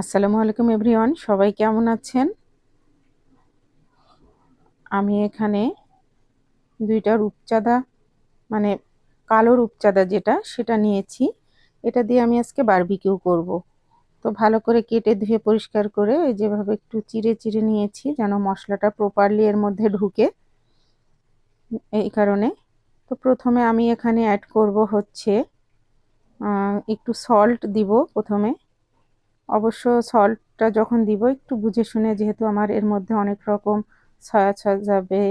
আসসালামু আলাইকুম এভরিওয়ান, সবাই কেমন আছেন? আমি এখানে দুইটা রূপচাঁদা, মানে কালো রূপচাঁদা যেটা, সেটা নিয়েছি। এটা দিয়ে আমি আজকে বারবিকিউ করব। তো ভালো করে কেটে ধুয়ে পরিষ্কার করে যেভাবে একটু চিড়ে চিড়ে নিয়েছি, যেন মশলাটা প্রপারলি এর মধ্যে ঢুকে, এই কারণে। তো প্রথমে আমি এখানে অ্যাড করব হচ্ছে একটু সল্ট দিব প্রথমে। অবশ্য সল্টটা যখন দিব একটু বুঝে শুনে, যেহেতু আমার এর মধ্যে অনেক রকম সয়া সস যাবে,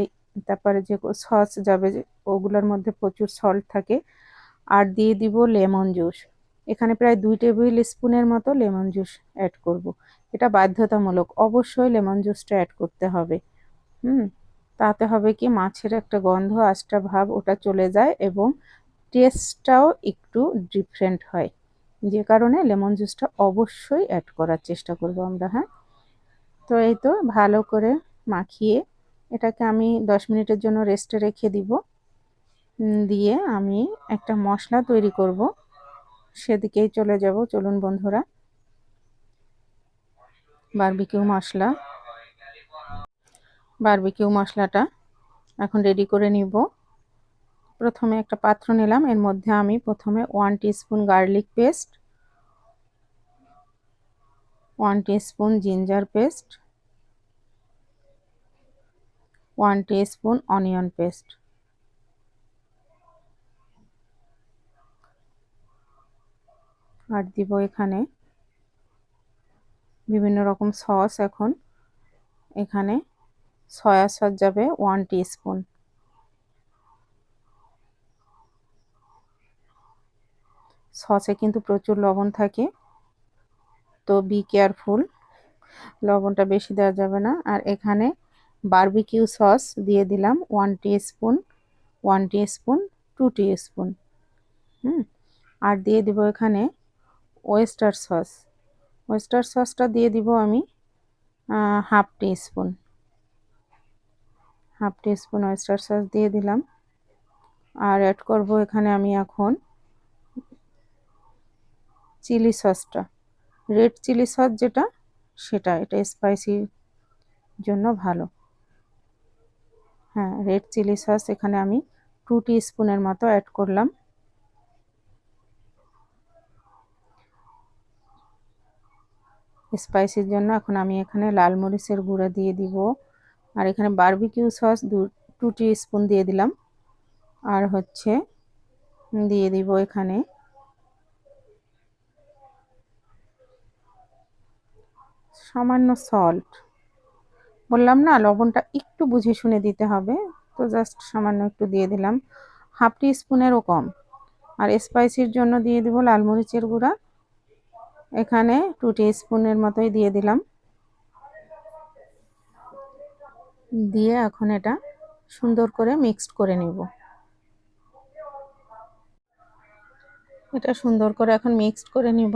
তারপরে যে সস যাবে, ওগুলোর মধ্যে প্রচুর সল্ট থাকে। আর দিয়ে দিব লেমন জুস। এখানে প্রায় 2 টেবিল স্পুনের মতো লেমন জুস অ্যাড করব। এটা বাধ্যতামূলক, অবশ্যই লেমন জুসটা অ্যাড করতে হবে। তাতে হবে কি, মাছের একটা গন্ধ, আঁশটা ভাব ওটা চলে যায় এবং টেস্টটাও একটু ডিফারেন্ট হয়। যে কারণে লেমন জুসটা অবশ্যই অ্যাড করার চেষ্টা করব আমরা। হ্যাঁ, তো এই তো ভালো করে মাখিয়ে এটাকে আমি 10 মিনিটের জন্য রেস্টে রেখে দিব। দিয়ে আমি একটা মশলা তৈরি করব, সেদিকেই চলে যাব। চলুন বন্ধুরা, বারবিকিউ মশলাটা এখন রেডি করে নিব। প্রথমে একটা পাত্র নিলাম, এর মধ্যে আমি প্রথমে 1 teaspoon garlic paste, 1 teaspoon ginger paste, 1 teaspoon onion paste, আর দিব এখানে বিভিন্ন রকম সস। এখন এখানে সয়া সস যাবে 1 টিস্পুন। সসে কিন্তু প্রচুর লবণ থাকে, তো বি কেয়ারফুল, লবণটা বেশি দেওয়া যাবে না। আর এখানে বারবিকিউ সস দিয়ে দিলাম 1 টিস্পুন, 1 টিস্পুন, 2 টিস্পুন। আর দিয়ে দিব এখানে ওয়েস্টার সস। ওয়েস্টার সসটা দিয়ে দিব আমি হাফ টিস্পুন, ওয়েস্টার সস দিয়ে দিলাম। আর অ্যাড করব এখানে আমি এখন চিলি সসটা, রেড চিলি সস যেটা, সেটা, এটা স্পাইসির জন্য ভালো। হ্যাঁ, রেড চিলি সস এখানে আমি 2 টিস্পুনের মতো অ্যাড করলাম। স্পাইসির জন্য এখন আমি এখানে লাল মরিচের গুঁড়া দিয়ে দিব। আর এখানে বারবিকিউ সস 2 টিস্পুন দিয়ে দিলাম। আর হচ্ছে দিয়ে দিব এখানে সামান্য সল্ট। বললাম না, লবণটা একটু বুঝে শুনে দিতে হবে, তো জাস্ট সামান্য একটু দিয়ে দিলাম, হাফ টিস্পুনেরও কম। আর স্পাইসির জন্য দিয়ে দিব লাল মরিচের গুঁড়া, এখানে 2 টিস্পুনের মতোই দিয়ে দিলাম। দিয়ে এখন এটা সুন্দর করে মিক্সড করে নিব। এটা সুন্দর করে এখন মিক্সড করে নিব।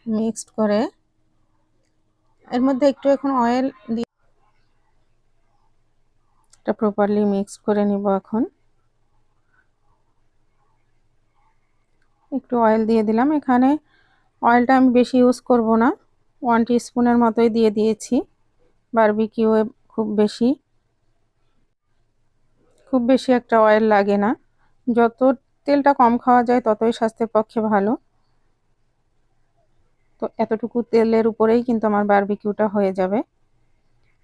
মিক্সড করে এর মধ্যে একটু এখন অয়েল দিয়ে এটা প্রপারলি মিক্সড করে নিব। এখন একটু অয়েল দিয়ে দিলাম। এখানে অয়েলটা আমি বেশি ইউজ করব না, 1 টিস্পুনের মতোই দিয়ে দিয়েছি। বারবিকিউয়ে খুব বেশি একটা অয়েল লাগে না। যত তেলটা কম খাওয়া যায় ততই স্বাস্থ্যের পক্ষে ভালো। তো এতটুকু তেলের উপরেই কিন্তু আমার বারবিকিউটা হয়ে যাবে।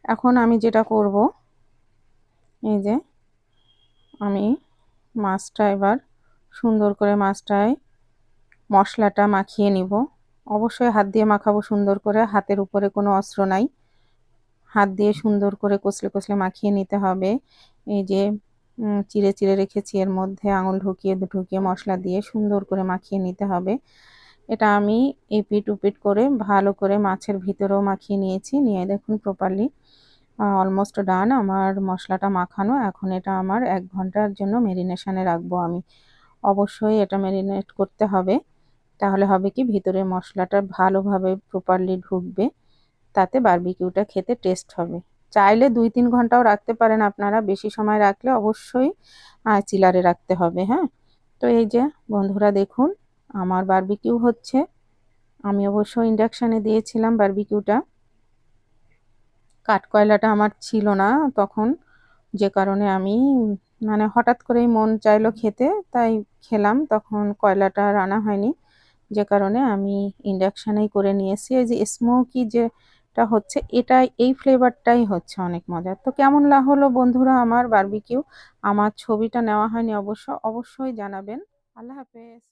এখন আমি যেটা করব, এই যে আমি মাছটা এবার সুন্দর করে মাছটায় মশলাটা মাখিয়ে নিব। অবশ্যই হাত দিয়ে মাখাবো সুন্দর করে, হাতের উপরে কোনো অস্ত্র নাই। হাত দিয়ে সুন্দর করে কচলে কচলে মাখিয়ে নিতে হবে। এই যে চিড়ে চিড়ে রেখেছি, এর মধ্যে আঙুল ঢুকিয়ে ঢুকিয়ে মশলা দিয়ে সুন্দর করে মাখিয়ে নিতে হবে। এটা আমি এপিট উপিট করে ভালো করে মাছের ভিতরেও মাখিয়ে নিয়েছি। নিয়ে দেখুন প্রপারলি অলমোস্ট ডান আমার মশলাটা মাখানো। এখন এটা আমার 1 ঘন্টার জন্য ম্যারিনেশনে রাখবো আমি। অবশ্যই এটা ম্যারিনেট করতে হবে, তাহলে হবে কি, ভিতরে মশলাটা ভালোভাবে প্রপারলি ঢুকবে, তাতে বারবিকিউটা খেতে টেস্ট হবে। চাইলে 2-3 ঘন্টাও রাখতে পারেন আপনারা, বেশি সময় রাখলে অবশ্যই চিলারে রাখতে হবে। হ্যাঁ, তো এই যে বন্ধুরা দেখুন আমার বারবিকিউ হচ্ছে। আমি অবশ্য ইন্ডাকশানে দিয়েছিলাম বারবিকিউটা। কাঠকয়লাটা আমার ছিল না তখন, যে কারণে আমি মানে হঠাৎ করেই মন চাইলো খেতে, তাই খেলাম। তখন কয়লাটা আর আনা হয়নি, যে কারণে আমি ইন্ডাকশানেই করে নিয়েছি। এই যে স্মোকি যেটা হচ্ছে, এই ফ্লেভারটাই হচ্ছে অনেক মজার। তো কেমন হলো বন্ধুরা আমার বারবিকিউ? আমার ছবিটা নেওয়া হয়নি অবশ্যই জানাবেন। আল্লাহ হাফেজ।